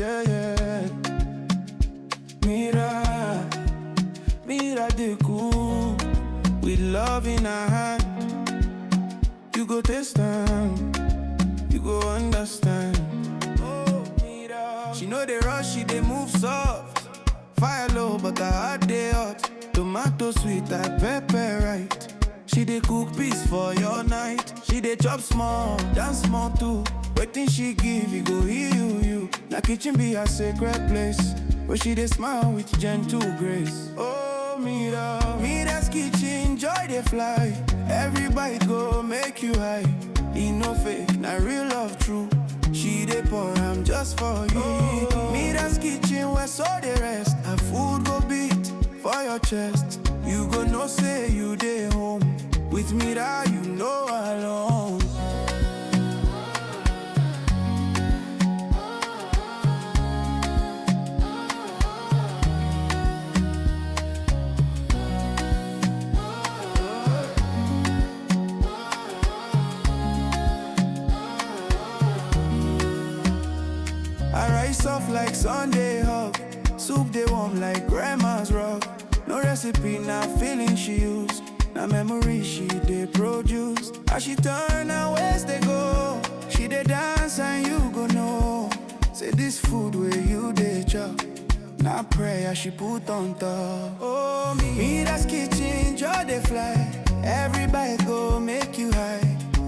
yeah, yeah. Mira de cool. With love in our hand. You go taste time, you go understand. Oh, Mira. She know they rush, she they move soft. Fire low, but her heart they hot. Tomato sweet, like pepper right. She dey cook peace for your night. She dey chop small, dance small too. Waiting she give, you go heal you. Na kitchen be a sacred place, where she dey smile with gentle grace. Oh, Mira's kitchen, joy they fly. Every bite go make you high. E no fake, na real love true. She dey pour, I'm just for you. Oh. Mira's kitchen, where so they rest. Her food go beat for your chest. You go know say you dey home. With Mira, you know alone. I rise soft like Sunday hug. Soup they warm like grandma's rug. No recipe, na feeling she use. Na memory she dey produce. As she turn her waist they go. She dey dance and you go know. Say this food where you dey chop. Na prayer she put on top. Oh, Mira's kitchen, joy they fly. Every bite go make you high.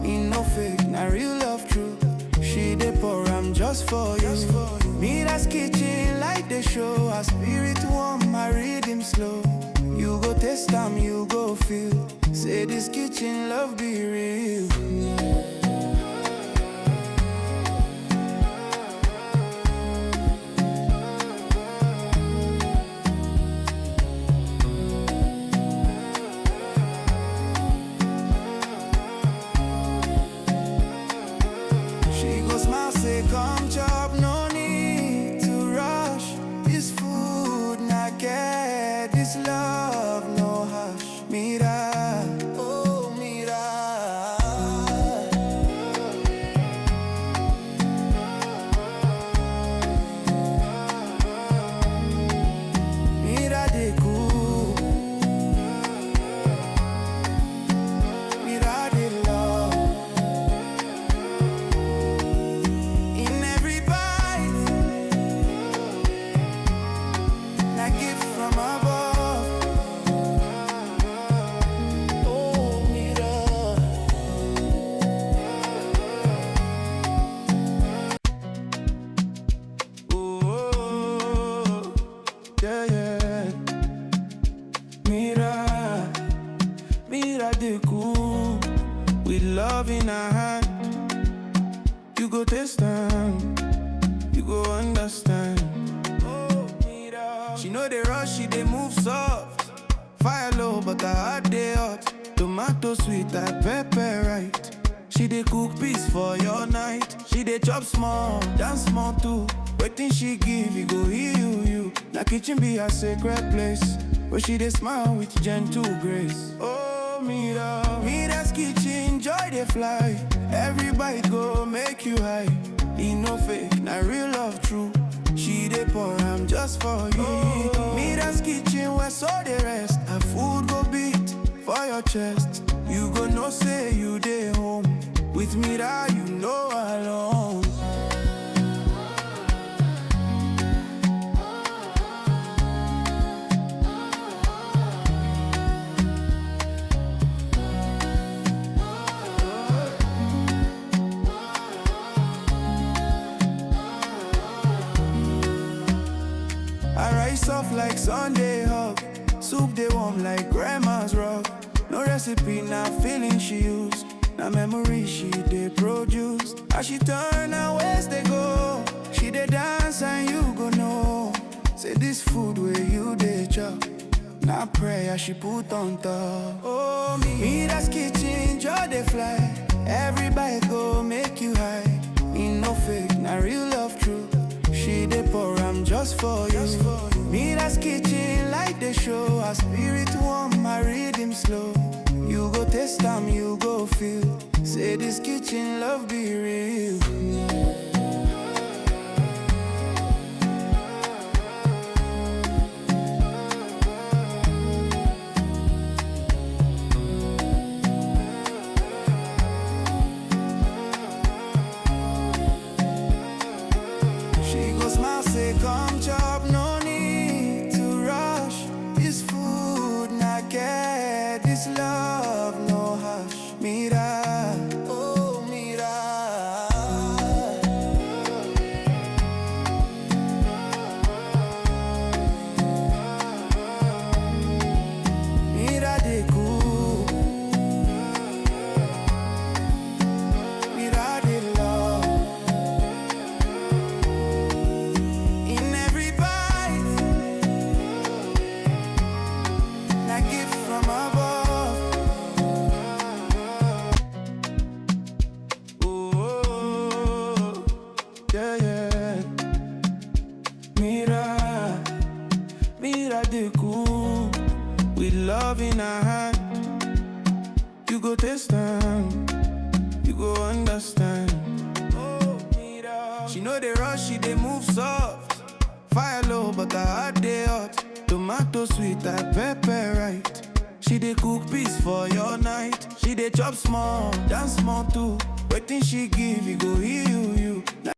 E no fake, na real love true. She dey pour, I'm just for you. Mira's kitchen, like the show. Her spirit warm, my rhythm slow. You go taste time, you go feel. Say this kitchen love be real. She go smile, say come chop, no need to rush. This food not get, this love no hush. Mira, oh Mira. Mira de cool. Mira de love. In every bite, na gift from above. Oh, Mira. Oh, yeah, yeah. Mira de cool. With love in her hand. You go taste time, you go understand. Oh, Mira. She know they rush, she they move soft. Fire low, but her heart they hot. Tomato sweet, like pepper right. She dey cook peace for your night. She dey chop small, dance small too. Waiting she give, you go heal you. Na kitchen be a sacred place, where she dey smile with gentle grace. Oh, Mira's kitchen, joy they fly. Every bite go make you high. E no fake, na real love true. She dey pour, I'm just for you. Oh. Mira's kitchen, where so they rest. Her food go beat for your chest. You go know say you dey home. With Mira, you know alone. I rise soft like Sunday hug. Soup they warm like grandma's rug. No recipe, na feeling she use. Na memory she dey produce. As she turn her waist they go. She dey dance and you go know. Say this food where you dey chop. Na prayer she put on top. Oh, Mira's kitchen, joy they fly. Every bite go make you high. E no fake, na real love true. She dey pour, I'm just for you. Mira's kitchen, like the show. Her spirit warm, my rhythm slow. You go taste time, you go feel. Say this kitchen love be real. Mira de cool, with love in her hand. You go taste them, you go understand. Oh, Mira. She know they rush, she they move soft. Fire low, but her heart they hot. Tomato sweet, like pepper right. She dey cook peace for your night. She dey chop small, dance small too. Waiting she give, you go heal you.